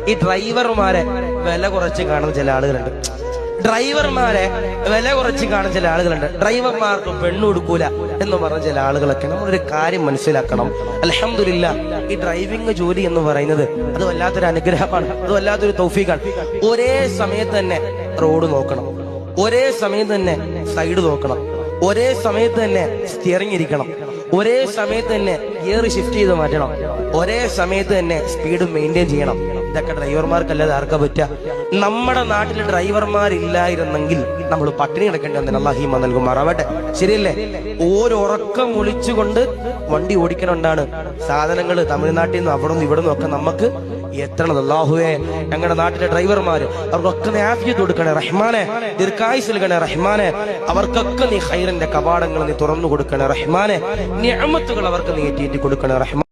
ഈ ഡ്രൈവർമാരെ വില കുറച്ച് കാണുന്ന ചില ആളുകളുണ്ട്. ഡ്രൈവർമാർക്ക് പെണ്ണു കൊടുക്കൂല എന്ന് പറഞ്ഞ ചില ആളുകളൊക്കെ. നമ്മളൊരു കാര്യം മനസ്സിലാക്കണം. അൽഹംദുലില്ലാഹ്, ഈ ഡ്രൈവിംഗ് ജോലി എന്ന് പറയുന്നത് അത് വല്ലാത്തൊരു അനുഗ്രഹമാണ്, അത് വല്ലാത്തൊരു തൗഫീഖാണ്. ഒരേ സമയത്ത് തന്നെ റോഡ് നോക്കണം, ഒരേ സമയത്ത് തന്നെ സൈഡ് നോക്കണം, ഒരേ സമയത്ത് തന്നെ സ്റ്റിയറിംഗ് ഇരിക്കണം, ഒരേ സമയത്ത് തന്നെ ഗിയർ ഷിഫ്റ്റ് ചെയ്ത് മാറ്റണം, ഒരേ സമയത്ത് തന്നെ സ്പീഡ് മെയിൻറ്റെയിൻ ചെയ്യണം. ഇതൊക്കെ ഡ്രൈവർമാർക്കല്ലാതെ ആർക്കാ പറ്റുക? നമ്മുടെ നാട്ടിൽ ഡ്രൈവർമാരില്ലായിരുന്നെങ്കിൽ നമ്മൾ പട്ടിണി കിടക്കേണ്ടി വന്നേനെ. അല്ലാഹു ഈമാൻ നൽകുമാറാവട്ടെ. ശരിയല്ലേ? ഓരോറക്കം ഒളിച്ചുകൊണ്ട് വണ്ടി ഓടിക്കണോണ്ടാണ് സാധനങ്ങൾ തമിഴ്നാട്ടിൽ നിന്നും അവിടെ നിന്നും ഇവിടെ നിന്നും ഒക്കെ നമുക്ക് എത്തണത്. അല്ലാഹുവേ, ഞങ്ങളുടെ നാട്ടിലെ ഡ്രൈവർമാര് അവർക്കൊക്കെ ആഫിയത്ത് കൊടുക്കണേ റഹ്മാനെ, ദീർഘായുസ്സ് നൽകണേ റഹ്മാനെ. അവർക്കൊക്കെ നീ ഖൈറിന്റെ കവാടങ്ങൾ നീ തുറന്നു കൊടുക്കണേ റഹ്മാനെ. നിഅമത്തുകൾ അവർക്ക് നീ ഏറ്റി കൊടുക്കണേ റഹ്മാനെ.